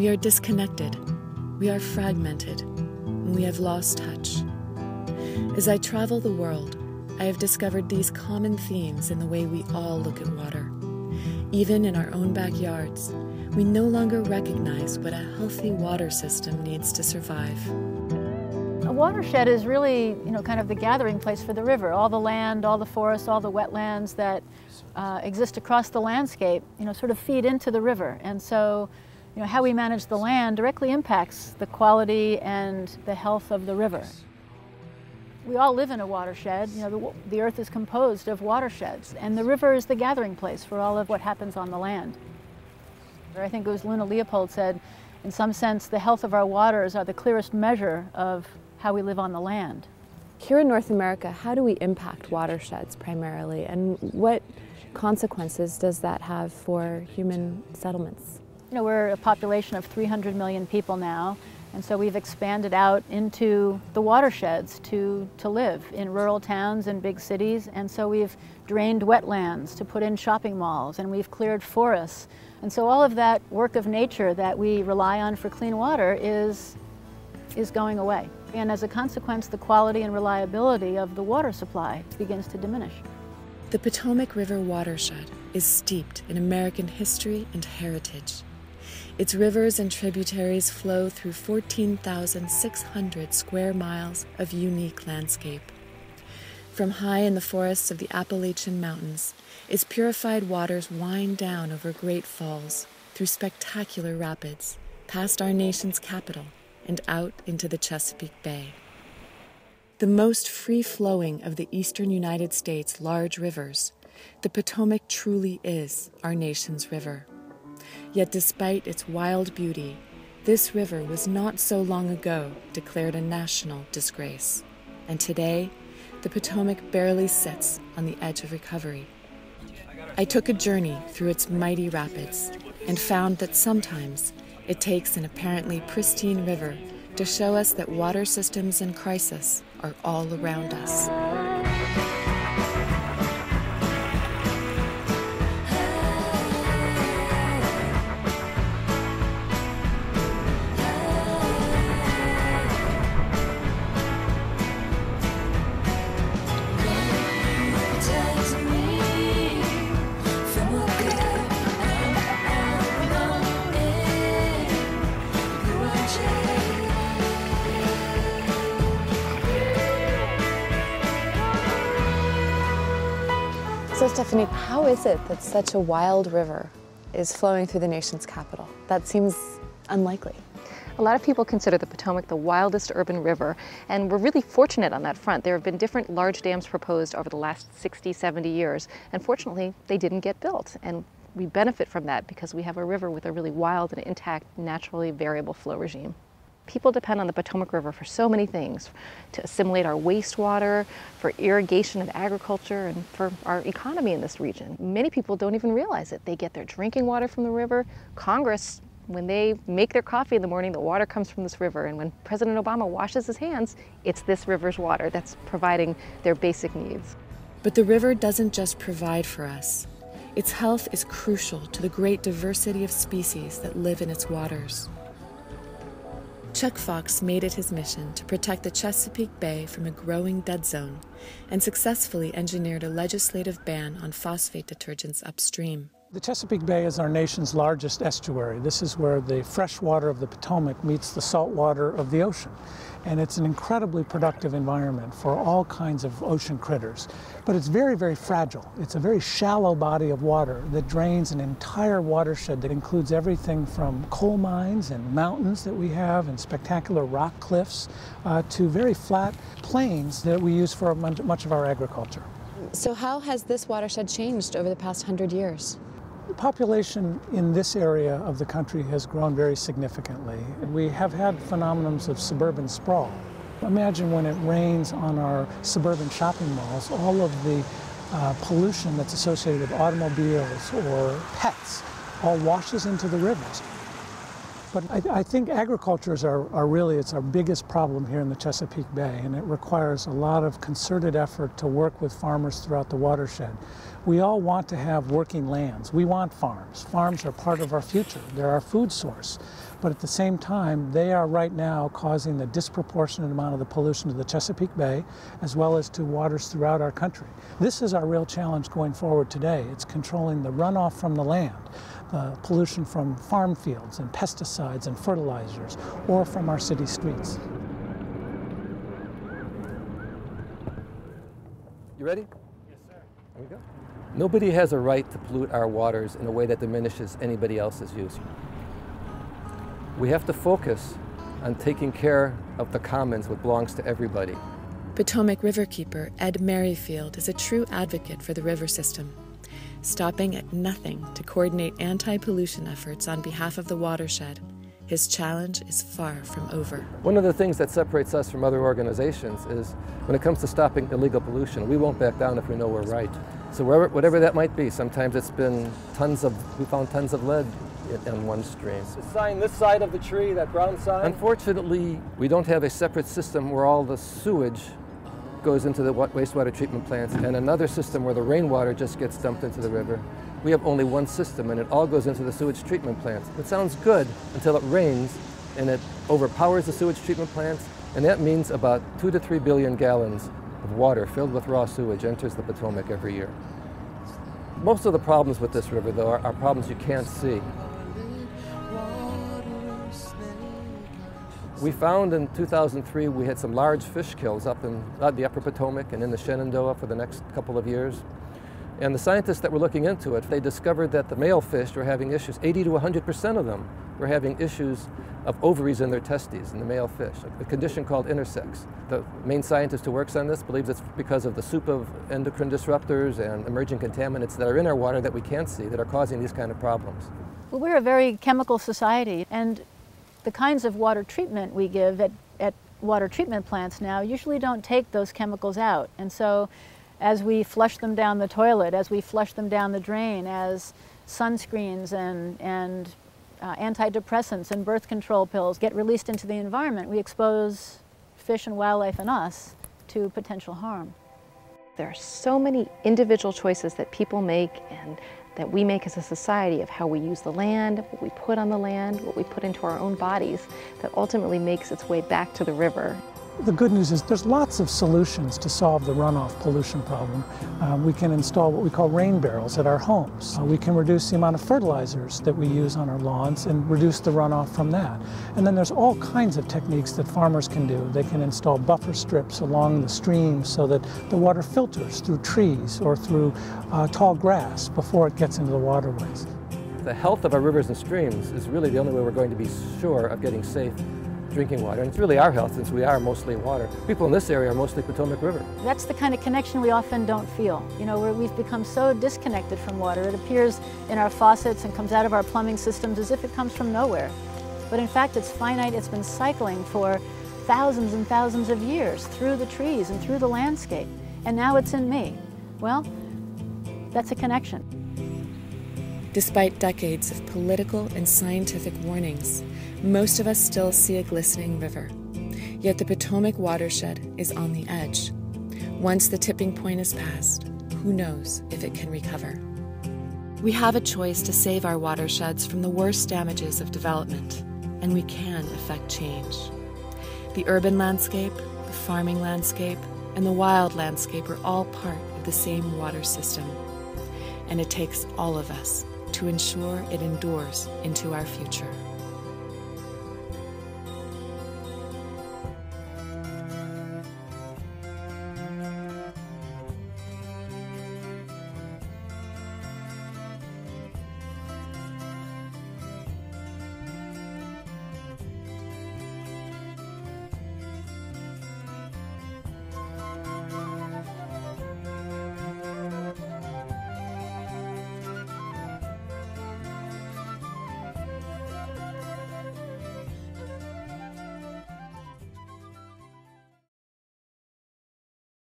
We are disconnected, we are fragmented, and we have lost touch. As I travel the world, I have discovered these common themes in the way we all look at water. Even in our own backyards, we no longer recognize what a healthy water system needs to survive. A watershed is really, kind of the gathering place for the river. All the land, all the forests, all the wetlands that exist across the landscape, sort of feed into the river. And so, how we manage the land directly impacts the quality and the health of the river. We all live in a watershed. The earth is composed of watersheds, and the river is the gathering place for all of what happens on the land. I think it was Luna Leopold said, in some sense, the health of our waters are the clearest measure of how we live on the land. Here in North America, how do we impact watersheds primarily, and what consequences does that have for human settlements? We're a population of 300 million people now, and so we've expanded out into the watersheds to live in rural towns and big cities, and so we've drained wetlands to put in shopping malls, and we've cleared forests. And so all of that work of nature that we rely on for clean water is going away. And as a consequence, the quality and reliability of the water supply begins to diminish. The Potomac River watershed is steeped in American history and heritage. Its rivers and tributaries flow through 14,600 square miles of unique landscape. From high in the forests of the Appalachian Mountains, its purified waters wind down over great falls, through spectacular rapids, past our nation's capital, and out into the Chesapeake Bay. The most free-flowing of the eastern United States' large rivers, the Potomac truly is our nation's river. Yet despite its wild beauty, this river was not so long ago declared a national disgrace. And today, the Potomac barely sits on the edge of recovery. I took a journey through its mighty rapids and found that sometimes it takes an apparently pristine river to show us that water systems in crisis are all around us. So Stephanie, how is it that such a wild river is flowing through the nation's capital? That seems unlikely. A lot of people consider the Potomac the wildest urban river, and we're really fortunate on that front. There have been different large dams proposed over the last 60, 70 years, and fortunately, they didn't get built. And we benefit from that because we have a river with a really wild and intact, naturally variable flow regime. People depend on the Potomac River for so many things, to assimilate our wastewater, for irrigation and agriculture, and for our economy in this region. Many people don't even realize it. They get their drinking water from the river. Congress, when they make their coffee in the morning, the water comes from this river. And when President Obama washes his hands, it's this river's water that's providing their basic needs. But the river doesn't just provide for us. Its health is crucial to the great diversity of species that live in its waters. Chuck Fox made it his mission to protect the Chesapeake Bay from a growing dead zone and successfully engineered a legislative ban on phosphate detergents upstream. The Chesapeake Bay is our nation's largest estuary. This is where the fresh water of the Potomac meets the salt water of the ocean. And it's an incredibly productive environment for all kinds of ocean critters. But it's very, very fragile. It's a very shallow body of water that drains an entire watershed that includes everything from coal mines and mountains that we have and spectacular rock cliffs to very flat plains that we use for much of our agriculture. So how has this watershed changed over the past 100 years? The population in this area of the country has grown very significantly. We have had phenomenons of suburban sprawl. Imagine when it rains on our suburban shopping malls, all of the pollution that's associated with automobiles or pets all washes into the rivers. But I think agriculture is it's our biggest problem here in the Chesapeake Bay, and it requires a lot of concerted effort to work with farmers throughout the watershed. We all want to have working lands. We want farms. Farms are part of our future. They're our food source. but at the same time, they are right now causing a disproportionate amount of the pollution to the Chesapeake Bay, as well as to waters throughout our country. This is our real challenge going forward today. It's controlling the runoff from the land, the pollution from farm fields and pesticides and fertilizers, or from our city streets. You ready? Yes, sir. There we go. Nobody has a right to pollute our waters in a way that diminishes anybody else's use. We have to focus on taking care of the commons, what belongs to everybody. Potomac Riverkeeper Ed Merrifield is a true advocate for the river system, stopping at nothing to coordinate anti-pollution efforts on behalf of the watershed. His challenge is far from over. One of the things that separates us from other organizations is when it comes to stopping illegal pollution, we won't back down if we know we're right. So whatever that might be, sometimes it's been we found tons of lead in one stream. The sign this side of the tree, that brown sign? Unfortunately, we don't have a separate system where all the sewage goes into the wastewater treatment plants and another system where the rainwater just gets dumped into the river. We have only one system and it all goes into the sewage treatment plants. It sounds good until it rains and it overpowers the sewage treatment plants, and that means about 2 to 3 billion gallons of water filled with raw sewage enters the Potomac every year. Most of the problems with this river, though, are problems you can't see. We found in 2003 we had some large fish kills up in the upper Potomac and in the Shenandoah for the next couple of years. And the scientists that were looking into it, they discovered that the male fish were having issues. 80 to 100% of them were having issues of ovaries in their testes in the male fish, a condition called intersex. The main scientist who works on this believes it's because of the soup of endocrine disruptors and emerging contaminants that are in our water that we can't see that are causing these kind of problems. Well, we're a very chemical society, and the kinds of water treatment we give at water treatment plants now usually don't take those chemicals out. And so as we flush them down the toilet, as we flush them down the drain, as sunscreens and antidepressants and birth control pills get released into the environment, we expose fish and wildlife and us to potential harm. There are so many individual choices that people make and that we make as a society of how we use the land, what we put on the land, what we put into our own bodies, that ultimately makes its way back to the river. The good news is there's lots of solutions to solve the runoff pollution problem. We can install what we call rain barrels at our homes. We can reduce the amount of fertilizers that we use on our lawns and reduce the runoff from that. And then there's all kinds of techniques that farmers can do. They can install buffer strips along the streams so that the water filters through trees or through tall grass before it gets into the waterways. The health of our rivers and streams is really the only way we're going to be sure of getting safe drinking water, and it's really our health since we are mostly water. People in this area are mostly Potomac River. That's the kind of connection we often don't feel. You know, where we've become so disconnected from water. It appears in our faucets and comes out of our plumbing systems as if it comes from nowhere. But in fact, it's finite. It's been cycling for thousands and thousands of years through the trees and through the landscape. And now it's in me. Well, that's a connection. Despite decades of political and scientific warnings, most of us still see a glistening river. Yet the Potomac watershed is on the edge. Once the tipping point is passed, who knows if it can recover? We have a choice to save our watersheds from the worst damages of development, and we can affect change. The urban landscape, the farming landscape, and the wild landscape are all part of the same water system. And it takes all of us to ensure it endures into our future.